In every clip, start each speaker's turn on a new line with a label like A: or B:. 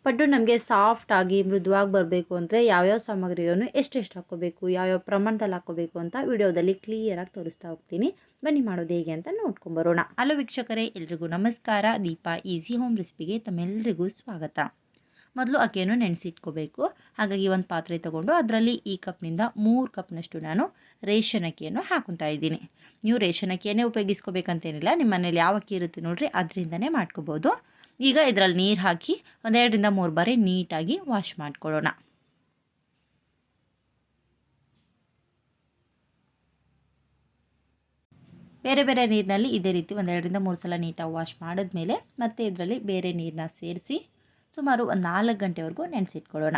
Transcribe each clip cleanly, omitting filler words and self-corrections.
A: ಪಡ್ಡು ನಮಗೆ ಸಾಫ್ಟಾಗಿ ಮೃದುವಾಗಿ ಬರಬೇಕು ಅಂದರೆ ಯಾವ್ಯಾವ ಸಾಮಗ್ರಿಯನ್ನು ಎಷ್ಟೆಷ್ಟು ಹಾಕ್ಕೋಬೇಕು, ಯಾವ್ಯಾವ ಪ್ರಮಾಣದಲ್ಲಿ ಹಾಕ್ಕೋಬೇಕು ಅಂತ ವಿಡಿಯೋದಲ್ಲಿ ಕ್ಲಿಯರಾಗಿ ತೋರಿಸ್ತಾ ಹೋಗ್ತೀನಿ. ಬನ್ನಿ ಮಾಡೋದು ಹೇಗೆ ಅಂತ ನೋಡ್ಕೊಂಬರೋಣ. ಹಲೋ ವೀಕ್ಷಕರೇ, ಎಲ್ರಿಗೂ ನಮಸ್ಕಾರ. ದೀಪಾ ಈಸಿ ಹೋಮ್ ರೆಸಿಪಿಗೆ ತಮ್ಮೆಲ್ಲರಿಗೂ ಸ್ವಾಗತ. ಮೊದಲು ಅಕ್ಕಿಯನ್ನು ನೆನೆಸಿಟ್ಕೋಬೇಕು. ಹಾಗಾಗಿ ಒಂದು ಪಾತ್ರೆ ತೊಗೊಂಡು ಅದರಲ್ಲಿ ಈ ಕಪ್ನಿಂದ 3 ಕಪ್ನಷ್ಟು ನಾನು ರೇಷನ್ ಅಕ್ಕಿಯನ್ನು ಹಾಕೊತಾ ಇದ್ದೀನಿ. ನೀವು ರೇಷನ್ ಅಕ್ಕಿಯನ್ನೇ ಉಪಯೋಗಿಸ್ಕೋಬೇಕಂತೇನಿಲ್ಲ, ನಿಮ್ಮ ಮನೇಲಿ ಯಾವ ಅಕ್ಕಿ ಇರುತ್ತೆ ನೋಡಿರಿ ಅದರಿಂದನೇ ಮಾಡ್ಕೋಬೋದು. ಈಗ ಇದರಲ್ಲಿ ನೀರು ಹಾಕಿ 1-2 ರಿಂದ 3 ಬಾರಿ ನೀಟಾಗಿ ವಾಶ್ ಮಾಡ್ಕೊಳ್ಳೋಣ. ಬೇರೆ ಬೇರೆ ನೀರಿನಲ್ಲಿ ಇದೇ ರೀತಿ 1-2 ರಿಂದ 3 ಸಲ ನೀಟಾಗಿ ವಾಶ್ ಮಾಡಿದ್ಮೇಲೆ ಮತ್ತೆ ಇದರಲ್ಲಿ ಬೇರೆ ನೀರನ್ನ ಸೇರಿಸಿ ಸುಮಾರು 4 ಗಂಟೆವರೆಗೂ ನೆನೆಸಿಟ್ಕೊಳ್ಳೋಣ.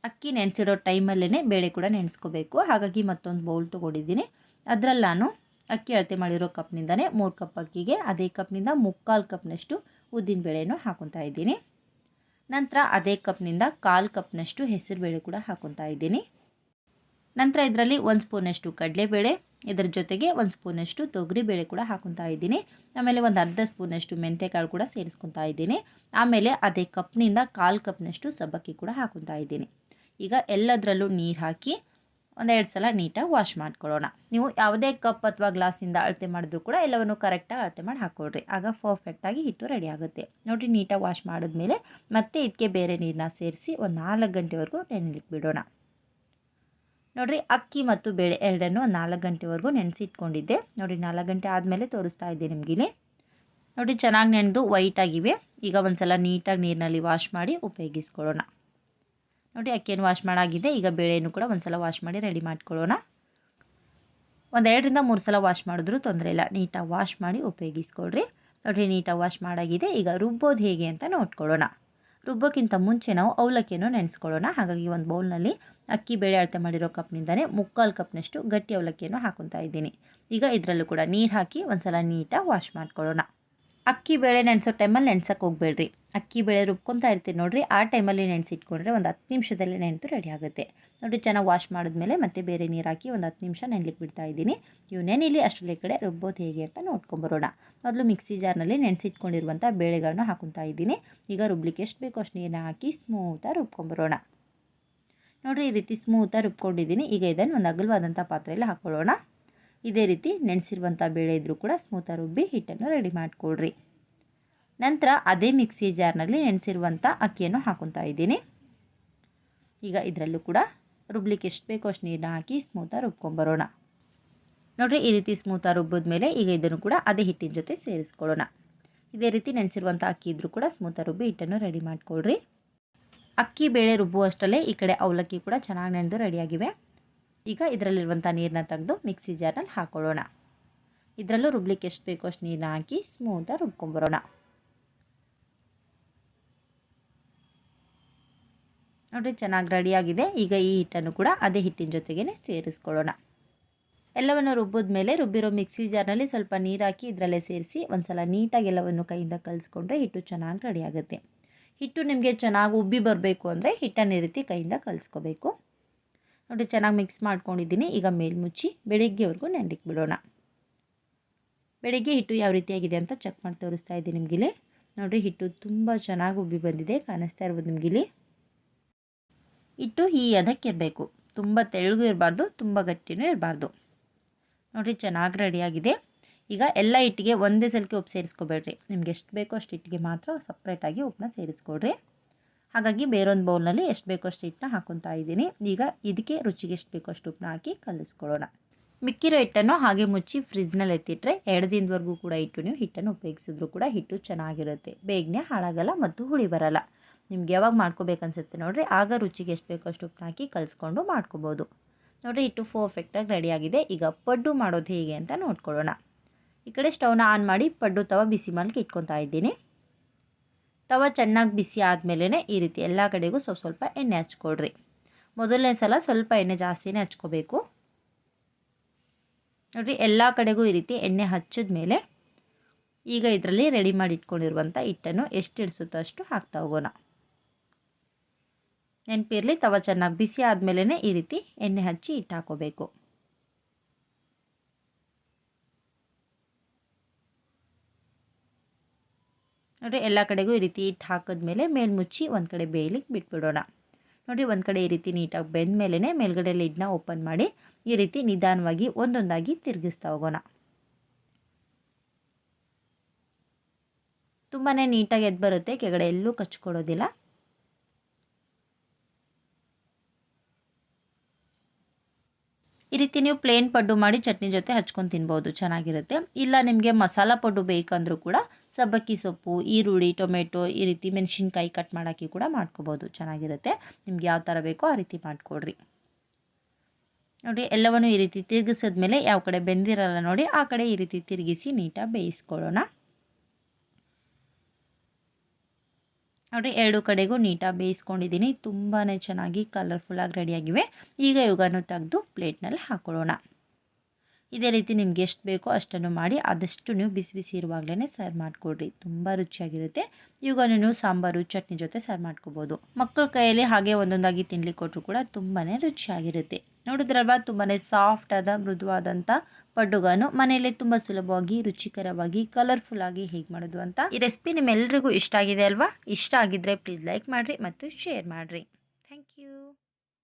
A: ಅಕ್ಕಿ ನೆನೆಸಿರೋ ಟೈಮಲ್ಲೇ ಬೇಳೆ ಕೂಡ ನೆನೆಸ್ಕೋಬೇಕು. ಹಾಗಾಗಿ ಮತ್ತೊಂದು ಬೌಲ್ ತೊಗೊಂಡಿದ್ದೀನಿ. ಅದರಲ್ಲಿ ನಾನು ಅಕ್ಕಿ ಅಳತೆ ಮಾಡಿರೋ ಕಪ್ನಿಂದನೇ 3 ಕಪ್ ಅಕ್ಕಿಗೆ ಅದೇ ಕಪ್ನಿಂದ 3/4 ಕಪ್ನಷ್ಟು ಉದ್ದಿನ ಬೇಳೆಯನ್ನು ಹಾಕೊತಾ ಇದ್ದೀನಿ. ನಂತರ ಅದೇ ಕಪ್ನಿಂದ 1/4 ಕಪ್ನಷ್ಟು ಹೆಸರುಬೇಳೆ ಕೂಡ ಹಾಕೊತಾ ಇದ್ದೀನಿ. ನಂತರ ಇದರಲ್ಲಿ 1 ಸ್ಪೂನಷ್ಟು ಕಡಲೆಬೇಳೆ, ಇದರ ಜೊತೆಗೆ 1 ಸ್ಪೂನಷ್ಟು ತೊಗರಿಬೇಳೆ ಕೂಡ ಹಾಕೊತಾ ಇದ್ದೀನಿ. ಆಮೇಲೆ ಒಂದು ಅರ್ಧ ಸ್ಪೂನಷ್ಟು ಮೆಂತ್ಯಕಾಳು ಕೂಡ ಸೇರಿಸ್ಕೊತಾ ಇದ್ದೀನಿ. ಆಮೇಲೆ ಅದೇ ಕಪ್ನಿಂದ 1/4 ಕಪ್ನಷ್ಟು ಸಬ್ಬಕ್ಕಿ ಕೂಡ ಹಾಕೊತಾ ಇದ್ದೀನಿ. ಈಗ ಎಲ್ಲದರಲ್ಲೂ ನೀರು ಹಾಕಿ 1-2 ಸಲ ನೀಟಾಗಿ ವಾಶ್ ಮಾಡ್ಕೊಳ್ಳೋಣ. ನೀವು ಯಾವುದೇ ಕಪ್ ಅಥವಾ ಗ್ಲಾಸಿಂದ ಅಳತೆ ಮಾಡಿದ್ರೂ ಕೂಡ ಎಲ್ಲವನ್ನು ಕರೆಕ್ಟಾಗಿ ಅಳತೆ ಮಾಡಿ ಹಾಕ್ಕೊಳ್ರಿ. ಆಗ ಪರ್ಫೆಕ್ಟಾಗಿ ಹಿಟ್ಟು ರೆಡಿ ಆಗುತ್ತೆ. ನೋಡಿರಿ, ನೀಟಾಗಿ ವಾಶ್ ಮಾಡಿದ್ಮೇಲೆ ಮತ್ತೆ ಇದಕ್ಕೆ ಬೇರೆ ನೀರನ್ನ ಸೇರಿಸಿ 4 ಗಂಟೆವರೆಗೂ ನೆನೆಲಿಕ್ಕೆ ಬಿಡೋಣ. ನೋಡಿರಿ, ಅಕ್ಕಿ ಮತ್ತು ಬೇಳೆ ಎರಡನ್ನೂ 4 ಗಂಟೆವರೆಗೂ ನೆನೆಸಿಟ್ಕೊಂಡಿದ್ದೆ. ನೋಡಿ, 4 ಗಂಟೆ ಆದಮೇಲೆ ತೋರಿಸ್ತಾ ಇದ್ದೆ ನಿಮಗಿಲ್ಲಿ. ನೋಡಿ, ಚೆನ್ನಾಗಿ ನೆನೆದು ವೈಟ್ ಆಗಿವೆ. ಈಗ ಒಂದು ಸಲ ನೀಟಾಗಿ ನೀರಿನಲ್ಲಿ ವಾಶ್ ಮಾಡಿ ಉಪಯೋಗಿಸ್ಕೊಳ್ಳೋಣ. ನೋಡಿ, ಅಕ್ಕಿಯನ್ನು ವಾಶ್ ಮಾಡಾಗಿದೆ. ಈಗ ಬೇಳೆಯನ್ನು ಕೂಡ ಒಂದು ಸಲ ವಾಶ್ ಮಾಡಿ ರೆಡಿ ಮಾಡ್ಕೊಳ್ಳೋಣ. 1-2 ರಿಂದ 3 ಸಲ ವಾಶ್ ಮಾಡಿದ್ರೂ ತೊಂದರೆ ಇಲ್ಲ. ನೀಟಾಗಿ ವಾಶ್ ಮಾಡಿ ಉಪಯೋಗಿಸ್ಕೊಳ್ರಿ. ನೋಡಿ, ನೀಟಾಗಿ ವಾಶ್ ಮಾಡಾಗಿದೆ. ಈಗ ರುಬ್ಬೋದು ಹೇಗೆ ಅಂತ ನೋಡ್ಕೊಳ್ಳೋಣ. ರುಬ್ಬೋಕ್ಕಿಂತ ಮುಂಚೆ ನಾವು ಅವಲಕ್ಕಿಯನ್ನು ನೆನೆಸ್ಕೊಳ್ಳೋಣ. ಹಾಗಾಗಿ ಒಂದು ಬೌಲ್ನಲ್ಲಿ ಅಕ್ಕಿ ಬೇಳೆ ಅಳತೆ ಮಾಡಿರೋ ಕಪ್ನಿಂದನೇ 3/4 ಕಪ್ನಷ್ಟು ಗಟ್ಟಿ ಅವಲಕ್ಕಿಯನ್ನು ಹಾಕೊತಾ ಇದ್ದೀನಿ. ಈಗ ಇದರಲ್ಲೂ ಕೂಡ ನೀರು ಹಾಕಿ ಒಂದು ಸಲ ನೀಟಾಗಿ ವಾಶ್ ಮಾಡ್ಕೊಳ್ಳೋಣ. ಅಕ್ಕಿ ಬೇಳೆ ನೆನೆಸೋ ಟೈಮಲ್ಲಿ ನೆನೆಸೋಕೆ ಹೋಗಬೇಡ್ರಿ. ಅಕ್ಕಿ ಬೇಳೆ ರುಬ್ಕೊತಾ ಇರ್ತೀವಿ ನೋಡಿರಿ, ಆ ಟೈಮಲ್ಲಿ ನೆನೆಸಿಟ್ಕೊಂಡ್ರೆ ಒಂದು 10 ನಿಮಿಷದಲ್ಲಿ ನೆನೆದು ರೆಡಿ ಆಗುತ್ತೆ. ನೋಡಿ, ಚೆನ್ನಾಗಿ ವಾಶ್ ಮಾಡಿದ್ಮೇಲೆ ಮತ್ತೆ ಬೇರೆ ನೀರು ಹಾಕಿ ಒಂದು 10 ನಿಮಿಷ ನೆನೆಲಿಕ್ಕೆ ಬಿಡ್ತಾ ಇದ್ದೀನಿ. ಇವು ನೆನೆಲಿ ಅಷ್ಟರಲ್ಲಿ ಕಡೆ ರುಬ್ಬೋದು ಹೇಗೆ ಅಂತ ನೋಡ್ಕೊಂಬರೋಣ. ಮೊದಲು ಮಿಕ್ಸಿ ಜಾರ್ನಲ್ಲಿ ನೆನೆಸಿಟ್ಕೊಂಡಿರುವಂಥ ಬೇಳೆಗಳನ್ನ ಹಾಕೊತಾ ಇದ್ದೀನಿ. ಈಗ ರುಬ್ಲಿಕ್ಕೆ ಎಷ್ಟು ಬೇಕೋ ಅಷ್ಟು ನೀರನ್ನ ಹಾಕಿ ಸ್ಮೂತಾಗಿ ರುಬ್ಕೊಂಬರೋಣ. ನೋಡಿರಿ, ಈ ರೀತಿ ಸ್ಮೂತಾಗಿ ರುಬ್ಕೊಂಡಿದ್ದೀನಿ. ಈಗ ಇದನ್ನು ಒಂದು ಅಗಲವಾದಂಥ ಪಾತ್ರೆಯಲ್ಲಿ ಹಾಕ್ಕೊಳ್ಳೋಣ. ಇದೇ ರೀತಿ ನೆನೆಸಿರುವಂಥ ಬೇಳೆ ಇದ್ದರೂ ಕೂಡ ಸ್ಮೂತಾಗಿ ರುಬ್ಬಿ ಹಿಟ್ಟನ್ನು ರೆಡಿ ಮಾಡಿಕೊಳ್ರಿ. ನಂತರ ಅದೇ ಮಿಕ್ಸಿ ಜಾರ್ನಲ್ಲಿ ನೆನೆಸಿರುವಂಥ ಅಕ್ಕಿಯನ್ನು ಹಾಕೊತಾ ಇದ್ದೀನಿ. ಈಗ ಇದರಲ್ಲೂ ಕೂಡ ರುಬ್ಲಿಕ್ಕೆ ಎಷ್ಟು ಬೇಕೋ ಅಷ್ಟು ನೀರನ್ನ ಹಾಕಿ ಸ್ಮೂತಾಗಿ ರುಬ್ಕೊಂಬರೋಣ. ನೋಡಿರಿ, ಈ ರೀತಿ ಸ್ಮೂತಾಗಿ ರುಬ್ಬಿದ್ಮೇಲೆ ಈಗ ಇದನ್ನು ಕೂಡ ಅದೇ ಹಿಟ್ಟಿನ ಜೊತೆ ಸೇರಿಸ್ಕೊಳ್ಳೋಣ. ಇದೇ ರೀತಿ ನೆನೆಸಿರುವಂಥ ಅಕ್ಕಿ ಇದ್ದರೂ ಕೂಡ ಸ್ಮೂತಾಗಿ ರುಬ್ಬಿ ಹಿಟ್ಟನ್ನು ರೆಡಿ ಮಾಡಿಕೊಳ್ರಿ. ಅಕ್ಕಿ ಬೇಳೆ ರುಬ್ಬುವಷ್ಟರಲ್ಲೇ ಈ ಕಡೆ ಅವಲಕ್ಕಿ ಕೂಡ ಚೆನ್ನಾಗಿ ನೆನೆದು ರೆಡಿಯಾಗಿವೆ. ಈಗ ಇದರಲ್ಲಿರುವಂಥ ನೀರನ್ನ ತೆಗೆದು ಮಿಕ್ಸಿ ಜಾರ್ನಲ್ಲಿ ಹಾಕ್ಕೊಳ್ಳೋಣ. ಇದರಲ್ಲೂ ರುಬ್ಲಿಕ್ಕೆ ಎಷ್ಟು ಬೇಕೋ ಅಷ್ಟು ನೀರನ್ನ ಹಾಕಿ ಸ್ಮೂತಾಗಿ ರುಬ್ಕೊಂಬರೋಣ. ನೋಡಿರಿ, ಚೆನ್ನಾಗಿ ರೆಡಿಯಾಗಿದೆ. ಈಗ ಈ ಹಿಟ್ಟನ್ನು ಕೂಡ ಅದೇ ಹಿಟ್ಟಿನ ಜೊತೆಗೇ ಸೇರಿಸ್ಕೊಳ್ಳೋಣ. ಎಲ್ಲವನ್ನು ರುಬ್ಬಿದ ಮೇಲೆ ರುಬ್ಬಿರೋ ಮಿಕ್ಸಿ ಜಾರ್ನಲ್ಲಿ ಸ್ವಲ್ಪ ನೀರು ಹಾಕಿ ಇದರಲ್ಲೇ ಸೇರಿಸಿ ಒಂದು ಸಲ ನೀಟಾಗಿ ಎಲ್ಲವನ್ನು ಕೈಯಿಂದ ಕಲಿಸ್ಕೊಂಡ್ರೆ ಹಿಟ್ಟು ಚೆನ್ನಾಗಿ ರೆಡಿಯಾಗುತ್ತೆ. ಹಿಟ್ಟು ನಿಮಗೆ ಚೆನ್ನಾಗಿ ಉಬ್ಬಿ ಬರಬೇಕು ಅಂದರೆ ಹಿಟ್ಟನ್ನು ಈ ರೀತಿ ಕೈಯಿಂದ ಕಲಿಸ್ಕೋಬೇಕು. ನೋಡಿ, ಚೆನ್ನಾಗಿ ಮಿಕ್ಸ್ ಮಾಡ್ಕೊಂಡಿದ್ದೀನಿ. ಈಗ ಮೇಲ್ಮುಚ್ಚಿ ಬೆಳಿಗ್ಗೆವರೆಗೂ ನೆನೆಲಿಕ್ಕೆ ಬಿಡೋಣ. ಬೆಳಿಗ್ಗೆ ಹಿಟ್ಟು ಯಾವ ರೀತಿಯಾಗಿದೆ ಅಂತ ಚೆಕ್ ಮಾಡಿ ತೋರಿಸ್ತಾ ಇದ್ದೀನಿ ನಿಮಗಿಲ್ಲಿ. ನೋಡಿರಿ, ಹಿಟ್ಟು ತುಂಬ ಚೆನ್ನಾಗಿ ಉಬ್ಬಿ ಬಂದಿದೆ, ಕಾಣಿಸ್ತಾ ಇರ್ಬೋದು ನಿಮಗಿಲ್ಲಿ. ಹಿಟ್ಟು ಈ ಅದಕ್ಕಿರಬೇಕು, ತುಂಬ ತೆಳ್ಳಗೂ ಇರಬಾರ್ದು, ತುಂಬ ಗಟ್ಟಿನೂ ಇರಬಾರ್ದು. ನೋಡಿರಿ, ಚೆನ್ನಾಗಿ ರೆಡಿಯಾಗಿದೆ. ಈಗ ಎಲ್ಲ ಹಿಟ್ಟಿಗೆ ಒಂದೇ ಸಲಕ್ಕೆ ಉಪ್ಪು ಸೇರಿಸ್ಕೋಬೇಡ್ರಿ. ನಿಮ್ಗೆ ಎಷ್ಟು ಬೇಕೋ ಅಷ್ಟು ಹಿಟ್ಟಿಗೆ ಮಾತ್ರ ಸಪ್ರೇಟಾಗಿ ಉಪ್ಪನ್ನ ಸೇರಿಸ್ಕೊಡ್ರಿ. ಹಾಗಾಗಿ ಬೇರೊಂದು ಬೌಲ್ನಲ್ಲಿ ಎಷ್ಟು ಬೇಕೋ ಅಷ್ಟು ಹಿಟ್ಟನ್ನ ಹಾಕೊತಾ ಇದ್ದೀನಿ. ಈಗ ಇದಕ್ಕೆ ರುಚಿಗೆ ಎಷ್ಟು ಬೇಕೋ ಅಷ್ಟು ಉಪ್ಪನ್ನ ಹಾಕಿ ಕಲಿಸ್ಕೊಳ್ಳೋಣ. ಮಿಕ್ಕಿರೋ ಹಿಟ್ಟನ್ನು ಹಾಗೆ ಮುಚ್ಚಿ ಫ್ರಿಜ್ನಲ್ಲಿ ಎತ್ತಿಟ್ರೆ 2 ದಿನದವರೆಗೂ ಕೂಡ ನೀವು ಹಿಟ್ಟನ್ನು ಉಪಯೋಗಿಸಿದ್ರು ಕೂಡ ಹಿಟ್ಟು ಚೆನ್ನಾಗಿರುತ್ತೆ, ಬೇಗನೆ ಹಾಳಾಗಲ್ಲ ಮತ್ತು ಹುಳಿ ಬರಲ್ಲ. ನಿಮ್ಗೆ ಯಾವಾಗ ಮಾಡ್ಕೋಬೇಕನ್ಸುತ್ತೆ ನೋಡಿರಿ, ಆಗ ರುಚಿಗೆ ಎಷ್ಟು ಬೇಕೋ ಅಷ್ಟು ಉಪ್ಪನ್ನ ಹಾಕಿ ಕಲಿಸ್ಕೊಂಡು ಮಾಡ್ಕೋಬೋದು. ನೋಡಿರಿ, ಹಿಟ್ಟು ಪರ್ಫೆಕ್ಟಾಗಿ ರೆಡಿಯಾಗಿದೆ. ಈಗ ಪಡ್ಡು ಮಾಡೋದು ಹೇಗೆ ಅಂತ ನೋಡ್ಕೊಳ್ಳೋಣ. ಈ ಕಡೆ ಸ್ಟವ್ನ ಆನ್ ಮಾಡಿ ಪಡ್ಡು ತವ ಬಿಸಿ ಮಾಡಲಿಕ್ಕೆ ಇಟ್ಕೊತಾ ಇದ್ದೀನಿ. ತವ ಚೆನ್ನಾಗಿ ಬಿಸಿ ಆದಮೇಲೆ ಈ ರೀತಿ ಎಲ್ಲ ಕಡೆಗೂ ಸ್ವಲ್ಪ ಎಣ್ಣೆ ಹಚ್ಕೊಳ್ರಿ. ಮೊದಲನೇ ಸಲ ಸ್ವಲ್ಪ ಎಣ್ಣೆ ಜಾಸ್ತಿನೇ ಹಚ್ಕೋಬೇಕು. ನೋಡಿರಿ, ಎಲ್ಲ ಕಡೆಗೂ ಈ ರೀತಿ ಎಣ್ಣೆ ಹಚ್ಚಿದ ಮೇಲೆ ಈಗ ಇದರಲ್ಲಿ ರೆಡಿ ಮಾಡಿ ಇಟ್ಕೊಂಡಿರುವಂಥ ಹಿಟ್ಟನ್ನು ಎಷ್ಟು ಇಡಿಸುತ್ತೋ ಅಷ್ಟು ಹಾಕ್ತಾ ಹೋಗೋಣ. ನೆನಪಿರಲಿ, ತವ ಚೆನ್ನಾಗಿ ಬಿಸಿ ಆದಮೇಲೆ ಈ ರೀತಿ ಎಣ್ಣೆ ಹಚ್ಚಿ ಹಿಟ್ಟು ಹಾಕೋಬೇಕು. ನೋಡಿರಿ ಎಲ್ಲ ಕಡೆಗೂ ಈ ರೀತಿ ಹಿಟ್ಟು ಹಾಕಿದ್ಮೇಲೆ ಮೇಲ್ಮುಚ್ಚಿ ಒಂದು ಕಡೆ ಬೇಯಲಿಕ್ಕೆ ಬಿಟ್ಬಿಡೋಣ. ನೋಡಿರಿ ಒಂದು ಕಡೆ ಈ ರೀತಿ ನೀಟಾಗಿ ಬೆಂದ ಮೇಲೇ ಮೇಲ್ಗಡೆ ಲಿಡ್ನ ಓಪನ್ ಮಾಡಿ ಈ ರೀತಿ ನಿಧಾನವಾಗಿ ಒಂದೊಂದಾಗಿ ತಿರುಗಿಸ್ತಾ ಹೋಗೋಣ. ತುಂಬಾ ನೀಟಾಗಿ ಎದ್ದು ಬರುತ್ತೆ, ಕೆಳಗಡೆ ಎಲ್ಲೂ ಕಚ್ಕೊಡೋದಿಲ್ಲ. ಈ ರೀತಿ ನೀವು ಪ್ಲೇನ್ ಪಡ್ಡು ಮಾಡಿ ಚಟ್ನಿ ಜೊತೆ ಹಚ್ಕೊಂಡು ತಿನ್ಬೋದು, ಚೆನ್ನಾಗಿರುತ್ತೆ. ಇಲ್ಲ ನಿಮಗೆ ಮಸಾಲ ಪಡ್ಡು ಬೇಕಂದ್ರೂ ಕೂಡ ಸಬ್ಬಕ್ಕಿ ಸೊಪ್ಪು, ಈರುಳ್ಳಿ, ಟೊಮೆಟೊ ಈ ರೀತಿ ಮೆಣಸಿನ್ಕಾಯಿ ಕಟ್ ಮಾಡೋಕ್ಕೆ ಕೂಡ ಮಾಡ್ಕೋಬೋದು, ಚೆನ್ನಾಗಿರುತ್ತೆ. ನಿಮ್ಗೆ ಯಾವ ಥರ ಬೇಕೋ ಆ ರೀತಿ ಮಾಡಿಕೊಡ್ರಿ. ನೋಡಿ ಎಲ್ಲವನ್ನು ಈ ರೀತಿ ತಿರುಗಿಸಿದ್ಮೇಲೆ ಯಾವ ಕಡೆ ಬೆಂದಿರಲ್ಲ ನೋಡಿ ಆ ಕಡೆ ಈ ರೀತಿ ತಿರುಗಿಸಿ ನೀಟಾಗಿ ಬೇಯಿಸ್ಕೊಳ್ಳೋಣ. ನೋಡಿ ಎರಡು ಕಡೆಗೂ ನೀಟಾಗಿ ಬೇಯಿಸ್ಕೊಂಡಿದ್ದೀನಿ, ತುಂಬಾ ಚೆನ್ನಾಗಿ ಕಲರ್ಫುಲ್ಲಾಗಿ ರೆಡಿಯಾಗಿವೆ. ಈಗ ಇವುಗಳನ್ನು ತೆಗೆದು ಪ್ಲೇಟ್ನಲ್ಲಿ ಹಾಕೊಳ್ಳೋಣ. ಇದೇ ರೀತಿ ನಿಮ್ಗೆ ಎಷ್ಟು ಬೇಕೋ ಅಷ್ಟನ್ನು ಮಾಡಿ ಆದಷ್ಟು ನೀವು ಬಿಸಿ ಬಿಸಿ ಇರುವಾಗಲೇ ಸರ್ವ್ ಮಾಡಿಕೊಡ್ರಿ, ತುಂಬ ರುಚಿಯಾಗಿರುತ್ತೆ. ಇವುಗಳನ್ನು ನೀವು ಸಾಂಬಾರು ಚಟ್ನಿ ಜೊತೆ ಸರ್ವ್ ಮಾಡ್ಕೋಬೋದು. ಮಕ್ಕಳ ಕೈಯಲ್ಲಿ ಹಾಗೆ ಒಂದೊಂದಾಗಿ ತಿನ್ಲಿಕ್ಕೆ ಕೊಟ್ಟರು ಕೂಡ ತುಂಬಾ ರುಚಿಯಾಗಿರುತ್ತೆ. ನೋಡಿದ್ರಲ್ವ ತುಂಬಾ ಸಾಫ್ಟಾದ ಮೃದುವಾದಂಥ ಪಡ್ಡುಗಳನ್ನು ಮನೆಯಲ್ಲೇ ತುಂಬ ಸುಲಭವಾಗಿ ರುಚಿಕರವಾಗಿ ಕಲರ್ಫುಲ್ಲಾಗಿ ಹೇಗೆ ಮಾಡೋದು ಅಂತ. ಈ ರೆಸಿಪಿ ನಿಮ್ಮೆಲ್ಲರಿಗೂ ಇಷ್ಟ ಆಗಿದೆ ಅಲ್ವಾ? ಇಷ್ಟ ಆಗಿದ್ದರೆ ಪ್ಲೀಸ್ ಲೈಕ್ ಮಾಡಿರಿ ಮತ್ತು ಶೇರ್ ಮಾಡಿರಿ. Thank you.